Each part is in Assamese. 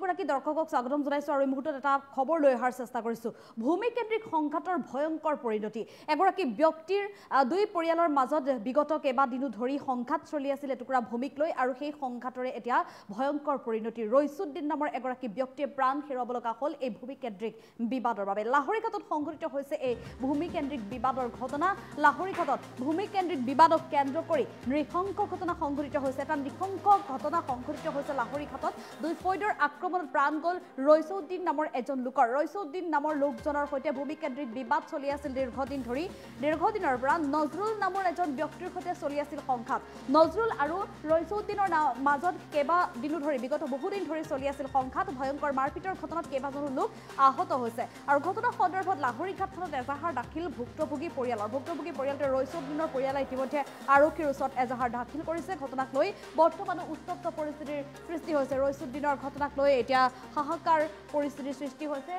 সকলোগৰাকী দৰ্শকক স্বাগতম জনাইছো আৰু এই মুহূৰ্তত এটা খবৰ লৈ অহাৰ চেষ্টা কৰিছো। ভূমিকেন্দ্ৰিক সংঘাতৰ ভয়ংকৰ পৰিণতি। এগৰাকী ব্যক্তিৰ দুই পৰিয়ালৰ মাজত বিগত কেইবাদিনো ধৰি সংঘাত চলি আছিল এটুকুৰা ভূমিক লৈ আৰু সেই সংঘাতৰে এতিয়া ভয়ংকৰ পৰিণতি। ৰইছুদ্দিন নামৰ এগৰাকী ব্যক্তিয়ে প্ৰাণ হেৰুৱাব লগা হ'ল এই ভূমিকেন্দ্ৰিক বিবাদৰ বাবে। লাহৰীঘাটত সংঘটিত হৈছে এই ভূমিকেন্দ্ৰিক বিবাদৰ ঘটনা। লাহৰীঘাটত ভূমিকেন্দ্ৰিক বিবাদক কেন্দ্ৰ কৰি নৃশংস ঘটনা সংঘটিত হৈছে। এটা নৃশংস ঘটনা সংঘটিত হৈছে লাহৰীঘাটত। দুই ফৈদৰ আক্ৰমণত প্ৰাণ গ'ল ৰইছুদ্দিন নামৰ এজন লোকৰ। ৰইছুদ্দিন নামৰ লোকজনৰ সৈতে ভূমিকেন্দ্ৰিক বিবাদ চলি আছিল দীৰ্ঘদিন ধৰি। দীৰ্ঘদিনৰ পৰা নজৰুল নামৰ এজন ব্যক্তিৰ সৈতে চলি আছিল সংঘাত। নজৰুল আৰু ৰইছুদ্দিনৰ মাজত কেইবাদিনো ধৰি বিগত বহুদিন ধৰি চলি আছিল সংঘাত। ভয়ংকৰ মাৰপিটৰ ঘটনাত কেইবাজনো লোক আহত হৈছে আৰু ঘটনা সন্দৰ্ভত লাহৰীঘাট থানাত এজাহাৰ দাখিল ভুক্তভোগী পৰিয়ালৰ। ভুক্তভোগী পৰিয়ালটোৱে ৰইছুদ্দিনৰ পৰিয়ালে ইতিমধ্যে আৰক্ষীৰ ওচৰত এজাহাৰ দাখিল কৰিছে। ঘটনাক লৈ বৰ্তমানো উত্তপ্ত পৰিস্থিতিৰ সৃষ্টি হৈছে। ৰইছুদ্দিনৰ ঘটনাক লৈ এতিয়া হাহাকাৰ পৰিস্থিতিৰ সৃষ্টি হৈছে।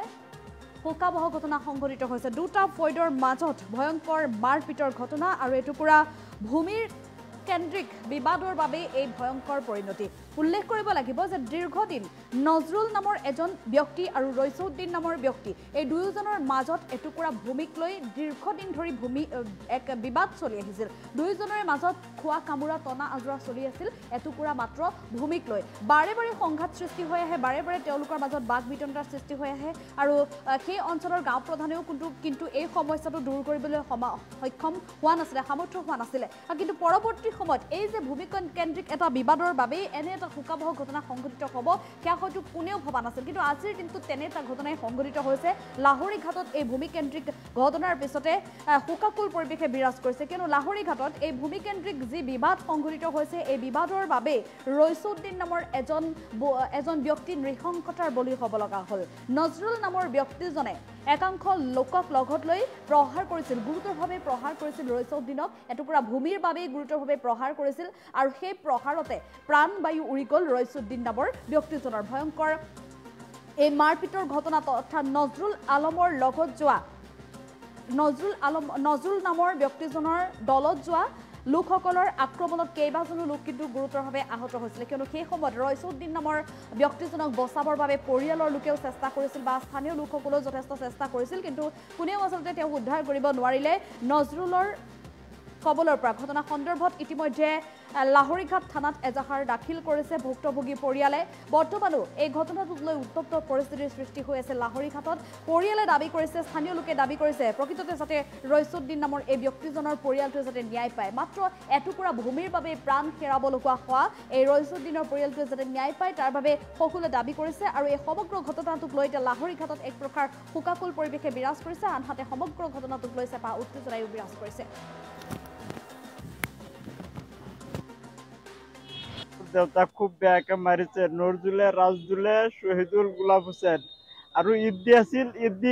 শোকাবহ ঘটনা সংঘটিত হৈছে। দুটা ফৈদৰ মাজত ভয়ংকৰ মাৰপিটৰ ঘটনা আৰু এটুকুৰা ভূমিৰ কেন্দ্ৰিক বিবাদৰ বাবে এই ভয়ংকৰ পৰিণতি। উল্লেখ কৰিব লাগিব যে দীৰ্ঘদিন নজৰুল নামৰ এজন ব্যক্তি আৰু ৰইছুদ্দিন নামৰ ব্যক্তি এই দুয়োজনৰ মাজত এটুকুৰা ভূমিক লৈ দীৰ্ঘদিন ধৰি এক বিবাদ চলি আহিছিল। দুয়োজনৰে মাজত খোৱা কামোৰা টনা আজোৰা চলি আছিল এটুকুৰা মাত্ৰ ভূমিক লৈ। বাৰে বাৰে সংঘাত সৃষ্টি হৈ আহে, বাৰে বাৰে তেওঁলোকৰ মাজত বাক বিতণ্ডাৰ সৃষ্টি হৈ আহে আৰু সেই অঞ্চলৰ গাঁও প্ৰধানেও কিন্তু এই সমস্যাটো দূৰ কৰিবলৈ সক্ষম হোৱা নাছিলে, সামৰ্থ্য হোৱা নাছিলে। কিন্তু পৰৱৰ্তী সময়ত এই যে ভূমিকেন্দ্ৰিক এটা বিবাদৰ বাবেই এনে এটা শোকাবহ ঘটনা সংঘটিত হ'ব সেয়া হয়তো কোনেও ভবা নাছিল। কিন্তু আজিৰ দিনটোত তেনে এটা ঘটনাই সংঘটিত হৈছে। লাহৰীঘাটত এই ভূমিকেন্দ্ৰিক ঘটনাৰ পিছতে শোকাকুল পৰিৱেশে বিৰাজ কৰিছে। কিয়নো লাহৰীঘাটত এই ভূমিকেন্দ্ৰিক যি বিবাদ সংঘটিত হৈছে এই বিবাদৰ বাবে ৰইছুদ্দিন নামৰ এজন ব্যক্তি নৃশংসতাৰ বলি হ'ব লগা হ'ল। নজৰুল নামৰ ব্যক্তিজনে একাংশ লোকক লগত লৈ প্ৰহাৰ কৰিছিল, গুৰুতৰভাৱে প্ৰহাৰ কৰিছিল ৰইছুদ্দিনক। এটুকুৰা ভূমিৰ বাবেই গুৰুতৰভাৱে প্ৰহাৰ কৰিছিল আৰু সেই প্ৰহাৰতে প্ৰাণবায়ু উৰি গ'ল ৰইছুদ্দিন নামৰ ব্যক্তিজনৰ। ভয়ংকৰ এই মাৰপিটৰ ঘটনা তথা নজৰুল আলমৰ লগত যোৱা নজৰুল নামৰ ব্যক্তিজনৰ দলত যোৱা লোকসকলৰ আক্ৰমণত কেইবাজনো লোক কিন্তু গুৰুতৰভাৱে আহত হৈছিলে। কিয়নো সেই সময়ত ৰইছুদ্দিন নামৰ ব্যক্তিজনক বচাবৰ বাবে পৰিয়ালৰ লোকেও চেষ্টা কৰিছিল বা স্থানীয় লোকসকলেও যথেষ্ট চেষ্টা কৰিছিল, কিন্তু কোনেও আচলতে তেওঁক উদ্ধাৰ কৰিব নোৱাৰিলে নজৰুলৰ কবলৰ পৰা। ঘটনা সন্দৰ্ভত ইতিমধ্যে লাহৰীঘাট থানাত এজাহাৰ দাখিল কৰিছে ভুক্তভোগী পৰিয়ালে। বৰ্তমানো এই ঘটনাটোক লৈ উত্তপ্ত পৰিস্থিতিৰ সৃষ্টি হৈ আছে লাহৰীঘাটত। পৰিয়ালে দাবী কৰিছে, স্থানীয় লোকে দাবী কৰিছে প্ৰকৃততে যাতে ৰইছুদ্দিন নামৰ এই ব্যক্তিজনৰ পৰিয়ালটোৱে যাতে ন্যায় পায়। মাত্ৰ এটুকুৰা ভূমিৰ বাবে প্ৰাণ হেৰাব লগা হোৱা এই ৰইছুদ্দিনৰ পৰিয়ালটোৱে যাতে ন্যায় পায় তাৰ বাবে সকলোৱে দাবী কৰিছে আৰু এই সমগ্ৰ ঘটনাটোক লৈ এতিয়া লাহৰীঘাটত এক প্ৰকাৰ শোকাকুল পৰিৱেশে বিৰাজ কৰিছে। আনহাতে সমগ্ৰ ঘটনাটোক লৈ চেপা উত্তেজনায়ো বিৰাজ কৰিছে। দেউতা খুব বেয়াকে মাৰিছে। নজৰুলে, ৰাজদুলে, শহীদুল, গোলাপ হুছেইন আৰু ঈদ আছিল। ঈদ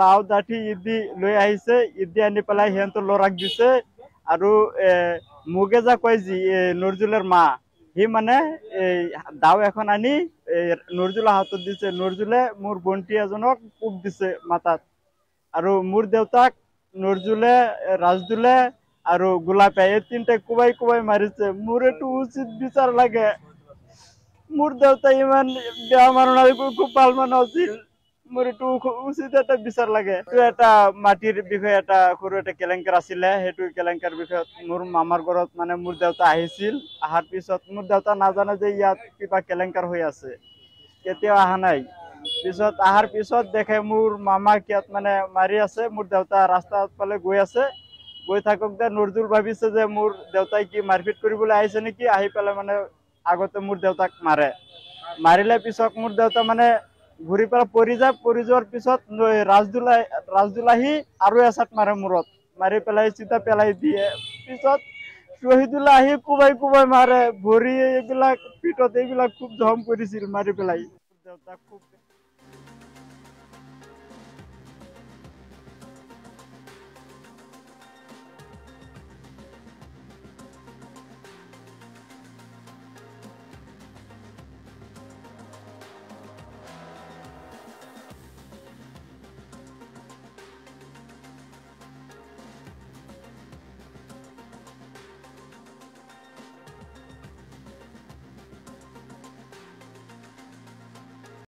লাও ডাঠি ঈদ লৈ আহিছে। ঈদ আনি পেলাই সিহঁতৰ ল'ৰাক দিছে আৰু মুগে যা কয় যি নজৰুলৰ মা সি মানে দাও এখন আনি নজৰুলৰ হাতত দিছে। নজৰুলে মোৰ ভণ্টি এজনক কোব দিছে মাথাত আৰু মোৰ দেউতাক নজৰুলে, ৰাজদুলে আৰু গোলাপে এই তিনটাই কোবাই কোবাই মাৰিছে। মোৰ এইটো উচিত বিচাৰ লাগে। মোৰ দেউতা ইমান বেয়া মানুহ খুব ভাল মানুহ আছিল। মোৰ এইটো উচিত এটা বিচাৰ লাগে। এইটো এটা মাটিৰ বিষয়ে এটা সৰু এটা কেলেংকাৰ আছিলে। সেইটো কেলেংকাৰ বিষয়ত মোৰ মামাৰ ঘৰত মানে মোৰ দেউতা আহিছিল। অহাৰ পিছত মোৰ দেউতা নাজানে যে ইয়াত কিবা কেলেংকাৰ হৈ আছে, কেতিয়াও অহা নাই। পিছত অহাৰ পিছত দেখে মোৰ মামাক ইয়াত মানে মাৰি আছে। মোৰ দেউতা ৰাস্তাত ফালে গৈ আছে। গৈ থাকোঁতে নজৰুল ভাবিছে যে মোৰ দেউতাই কি মাৰপিট কৰিবলৈ আহিছে নেকি, আহি পেলাই মানে আগতে মোৰ দেউতাক মাৰে। মাৰিলে পিছত মোৰ দেউতা মানে ঘূৰি পেলাই পৰি যায়। পৰি যোৱাৰ পিছত ৰাজদুল আহি আৰু এচাট মাৰে মূৰত, মাৰি পেলাই চিধা পেলাই দিয়ে। পিছত শহীদুল্লাহ আহি কোবাই কোবাই মাৰে, ভৰি এইবিলাক পিঠত এইবিলাক খুব জখম কৰিছিল মাৰি পেলাই। দেউতাক খুব